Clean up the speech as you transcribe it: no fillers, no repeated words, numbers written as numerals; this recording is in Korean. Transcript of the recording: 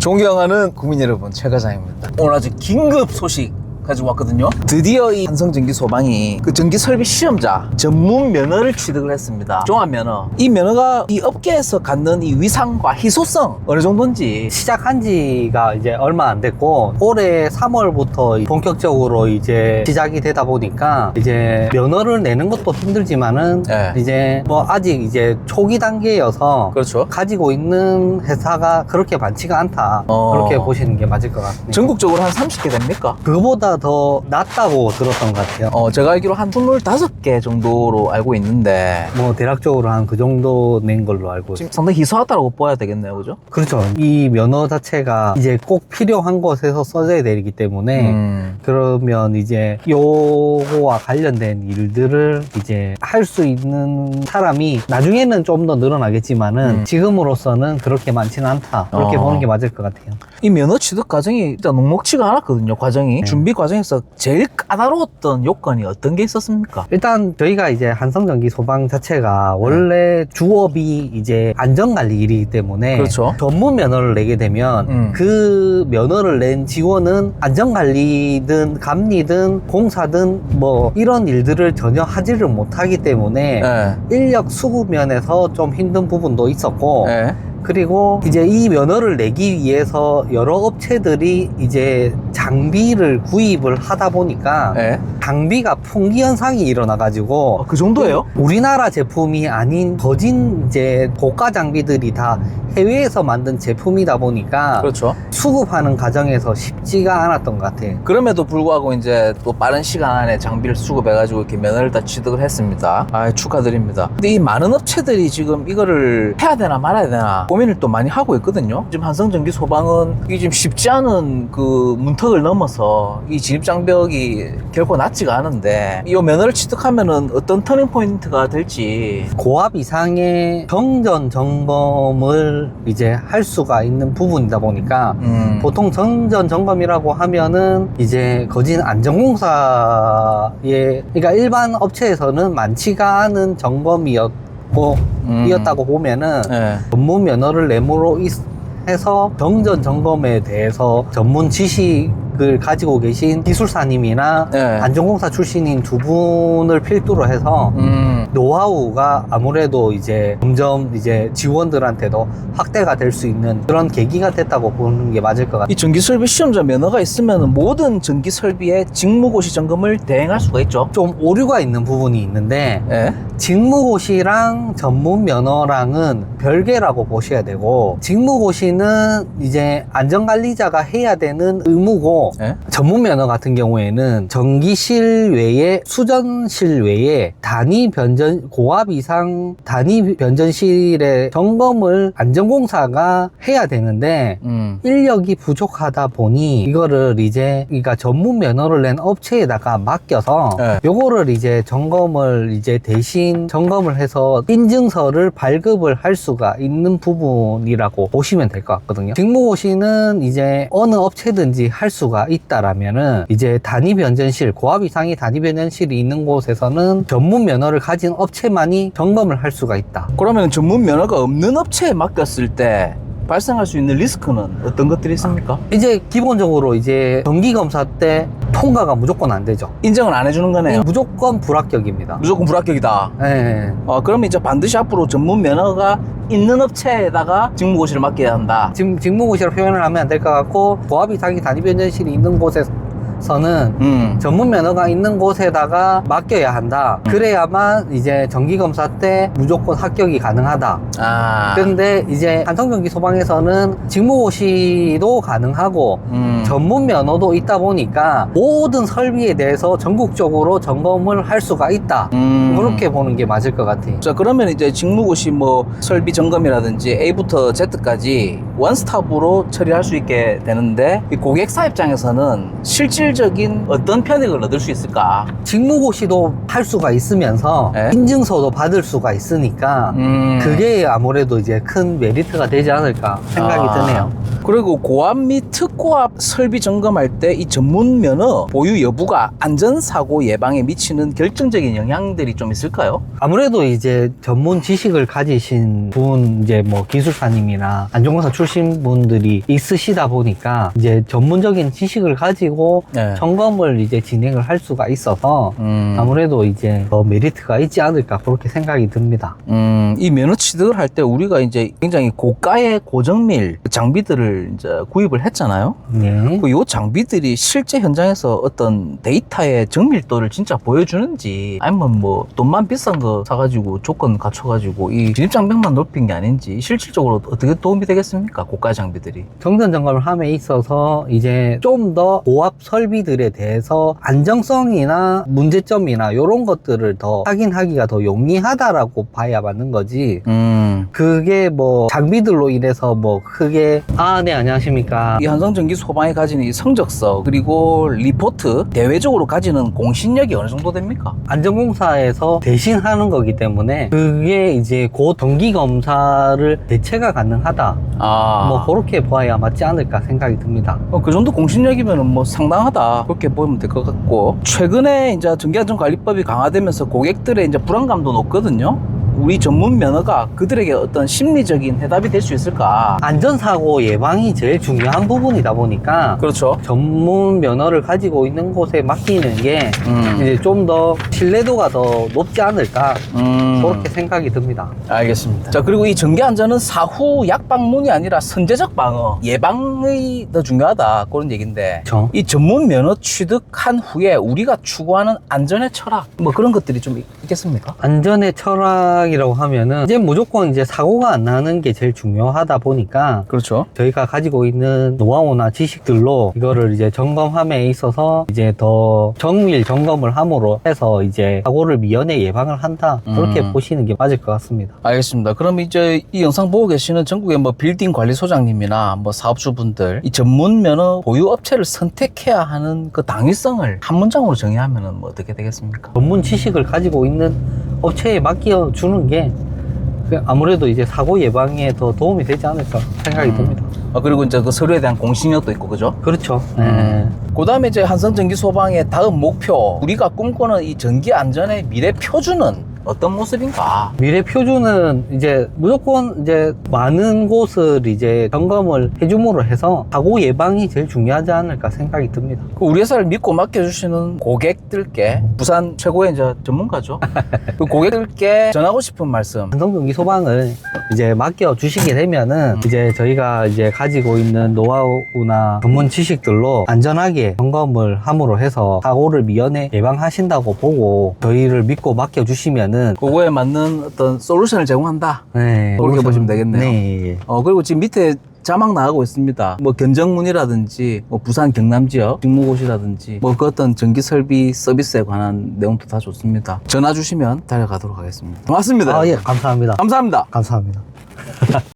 존경하는 국민 여러분, 최 과장입니다. 오늘 아주 긴급 소식 가지고 왔거든요. 드디어 이 한성전기소방이 그 전기설비 시험자 전문 면허를 취득을 했습니다. 종합면허. 이 면허가 이 업계에서 갖는 이 위상과 희소성 어느 정도인지. 시작한 지가 이제 얼마 안 됐고 올해 3월부터 본격적으로 이제 시작이 되다 보니까 이제 면허를 내는 것도 힘들지만은 네. 이제 뭐 아직 이제 초기 단계여서 그렇죠. 가지고 있는 회사가 그렇게 많지가 않다. 그렇게 보시는 게 맞을 것 같습니다. 전국적으로 한 30개 됩니까? 그거보다 더 낫다고 들었던 것 같아요. 제가 알기로 한 25개 정도로 알고 있는데 뭐 대략적으로 한 그 정도 낸 걸로 알고 있어요. 지금 상당히 희소하다고 봐야 되겠네요, 그죠? 그렇죠. 이 면허 자체가 이제 꼭 필요한 곳에서 써져야 되기 때문에 그러면 이제 요거와 관련된 일들을 이제 할 수 있는 사람이 나중에는 좀 더 늘어나겠지만은 지금으로서는 그렇게 많지는 않다. 그렇게 보는 게 맞을 것 같아요. 이 면허 취득 과정이 일단 녹록치가 않았거든요, 과정이. 준비 과정에서 제일 까다로웠던 요건이 어떤 게 있었습니까? 일단 저희가 이제 한성전기 소방 자체가 원래 주업이 이제 안전관리 일이기 때문에 그렇죠. 전문 면허를 내게 되면 그 면허를 낸 직원은 안전관리든 감리든 공사든 뭐 이런 일들을 전혀 하지를 못하기 때문에 네. 인력 수급 면에서 좀 힘든 부분도 있었고 네. 그리고 이제 이 면허를 내기 위해서 여러 업체들이 이제 장비를 구입을 하다 보니까 네. 장비가 품귀 현상이 일어나 가지고 그 정도예요? 우리나라 제품이 아닌 거진 이제 고가 장비들이 다 해외에서 만든 제품이다 보니까 그렇죠. 수급하는 과정에서 쉽지가 않았던 것 같아요. 그럼에도 불구하고 이제 또 빠른 시간 안에 장비를 수급해가지고 이렇게 면허를 다 취득을 했습니다. 축하드립니다. 근데 이 많은 업체들이 지금 이거를 해야 되나 말아야 되나 고민을 또 많이 하고 있거든요. 지금 한성전기 소방은 이게 지금 쉽지 않은 그 문턱을 넘어서 이 진입장벽이 결코 낮지가 않은데 이 면허를 취득하면은 어떤 터닝 포인트가 될지. 고압 이상의 정전 점검을 이제 할 수가 있는 부분이다 보니까 보통 정전 점검이라고 하면은 이제 거진 안전공사의 그러니까 일반 업체에서는 많지가 않은 점검이었고 이었다고 보면은 네. 전문 면허를 내므로 해서 정전 점검에 대해서 전문 지식을 가지고 계신 기술사님이나 네. 안전공사 출신인 두 분을 필두로 해서 노하우가 아무래도 이제 점점 이제 직원들한테도 확대가 될 수 있는 그런 계기가 됐다고 보는 게 맞을 것 같아요. 이 전기설비 시험자 면허가 있으면 모든 전기설비의 직무고시 점검을 대행할 수가 있죠. 좀 오류가 있는 부분이 있는데 네. 직무고시랑 전문 면허랑은 별개라고 보셔야 되고 직무고시는 이제 안전관리자가 해야 되는 의무고 네? 전문 면허 같은 경우에는 전기실 외에 수전실 외에 단위 변전 고압 이상 단위 변전실의 점검을 안전공사가 해야 되는데 인력이 부족하다 보니 이거를 이제 그러니까 전문 면허를 낸 업체에다가 맡겨서 네. 요거를 이제 점검을 이제 대신 점검을 해서 인증서를 발급을 할 수가 있는 부분이라고 보시면 될 것 같거든요. 직무고시는 이제 어느 업체든지 할 수가 있다라면은 이제 단위 변전실 고압 이상의 단위 변전실이 있는 곳에서는 전문 면허를 가진 업체만이 점검을 할 수가 있다. 그러면 전문 면허가 없는 업체에 맡겼을 때 발생할 수 있는 리스크는 어떤 것들이 있습니까? 이제 기본적으로 이제 정기검사 때 통과가 무조건 안 되죠. 인정을 안 해주는 거네요. 무조건 불합격입니다. 무조건 불합격이다. 네. 그러면 이제 반드시 앞으로 전문 면허가 있는 업체에다가 직무고시를 맡겨야 한다. 지금 직무고시로 표현을 하면 안 될 것 같고 고압 이상의 단위 변전실이 있는 곳에서는 전문 면허가 있는 곳에다가 맡겨야 한다. 그래야만 이제 정기검사 때 무조건 합격이 가능하다. 근데 이제 한성전기 소방에서는 직무고시도 가능하고 전문 면허도 있다 보니까 모든 설비에 대해서 전국적으로 점검을 할 수가 있다. 그렇게 보는 게 맞을 것 같아요. 자, 그러면 이제 직무고시 뭐 설비 점검이라든지 A부터 Z까지 원스톱으로 처리할 수 있게 되는데 이 고객사 입장에서는 실질적인 어떤 편익을 얻을 수 있을까? 직무고시도 할 수가 있으면서 네? 인증서도 받을 수가 있으니까 그게 아무래도 이제 큰 메리트가 되지 않을까 생각이 드네요. 그리고 고압 및 특고압 설비 점검할 때 이 전문 면허 보유 여부가 안전사고 예방에 미치는 결정적인 영향들이 좀 있을까요? 아무래도 이제 전문 지식을 가지신 분, 이제 뭐 기술사님이나 안전공사 출신 분들이 있으시다 보니까 이제 전문적인 지식을 가지고 네. 점검을 이제 진행을 할 수가 있어서 아무래도 이제 더 메리트가 있지 않을까 그렇게 생각이 듭니다. 이 면허 취득을 할 때 우리가 이제 굉장히 고가의 고정밀 장비들을 이제 구입을 했잖아요. 네. 그 요 장비들이 실제 현장에서 어떤 데이터의 정밀도를 진짜 보여주는지 아니면 뭐 돈만 비싼 거 사가지고 조건 갖춰가지고 이 진입장벽만 높인 게 아닌지 실질적으로 어떻게 도움이 되겠습니까? 고가 장비들이. 정전 점검을 함에 있어서 이제 좀 더 고압 설비들에 대해서 안정성이나 문제점이나 이런 것들을 더 확인하기가 더 용이하다라고 봐야 맞는 거지. 그게 뭐 장비들로 인해서 뭐 크게 네 안녕하십니까. 이 한성전기 소방이 가지는 이 성적서 그리고 리포트 대외적으로 가지는 공신력이 어느 정도 됩니까? 안전공사에서 대신하는 거기 때문에 그게 이제 곧 정기 검사를 대체가 가능하다. 뭐 그렇게 봐야 맞지 않을까 생각이 듭니다. 그 정도 공신력이면 뭐 상당하다 그렇게 보면 될 것 같고, 최근에 이제 전기안전관리법이 강화되면서 고객들의 이제 불안감도 높거든요. 우리 전문 면허가 그들에게 어떤 심리적인 해답이 될 수 있을까? 안전사고 예방이 제일 중요한 부분이다 보니까 그렇죠. 전문 면허를 가지고 있는 곳에 맡기는 게 이제 좀 더 신뢰도가 더 높지 않을까 그렇게 생각이 듭니다. 알겠습니다. 자, 그리고 이 전기안전은 사후 약방문이 아니라 선제적 방어, 예방이 더 중요하다 그런 얘기인데, 그렇죠. 이 전문 면허 취득한 후에 우리가 추구하는 안전의 철학 뭐 그런 것들이 좀 있겠습니까? 안전의 철학이라고 하면은 이제 무조건 이제 사고가 안 나는 게 제일 중요하다 보니까 그렇죠. 저희가 가지고 있는 노하우나 지식들로 이거를 이제 점검함에 있어서 이제 더 정밀 점검을 함으로 해서 이제 사고를 미연에 예방을 한다 그렇게 보시는 게 맞을 것 같습니다. 알겠습니다. 그럼 이제 이 영상 보고 계시는 전국의 뭐 빌딩 관리소장님이나 뭐 사업주분들, 이 전문 면허 보유 업체를 선택해야 하는 그 당위성을 한 문장으로 정의하면은 뭐 어떻게 되겠습니까? 전문 지식을 가지고 있는 업체에 맡겨주는 게 아무래도 이제 사고 예방에 더 도움이 되지 않을까 생각이 듭니다. 그리고 이제 그 서류에 대한 공신력도 있고, 그죠? 그렇죠. 그 다음에 이제 한성전기소방의 다음 목표, 우리가 꿈꾸는 이 전기 안전의 미래 표준은 어떤 모습인가? 미래 표준은 이제 무조건 이제 많은 곳을 이제 점검을 해줌으로 해서 사고 예방이 제일 중요하지 않을까 생각이 듭니다. 우리 회사를 믿고 맡겨주시는 고객들께, 부산 최고의 이제 전문가죠. 그 고객들께 전하고 싶은 말씀. 한성전기 소방을 이제 맡겨주시게 되면은 이제 저희가 이제 가지고 있는 노하우나 전문 지식들로 안전하게 점검을 함으로 해서 사고를 미연에 예방하신다고 보고 저희를 믿고 맡겨주시면은 그거에 맞는 어떤 솔루션을 제공한다. 네, 그렇게 보시면 되겠네요. 네. 그리고 지금 밑에 자막 나가고 있습니다. 뭐 견정문이라든지 뭐 부산 경남 지역 직무고시라든지 뭐 그 어떤 전기 설비 서비스에 관한 내용도 다 좋습니다. 전화 주시면 달려가도록 하겠습니다. 고맙습니다. 예, 감사합니다. 감사합니다. 감사합니다.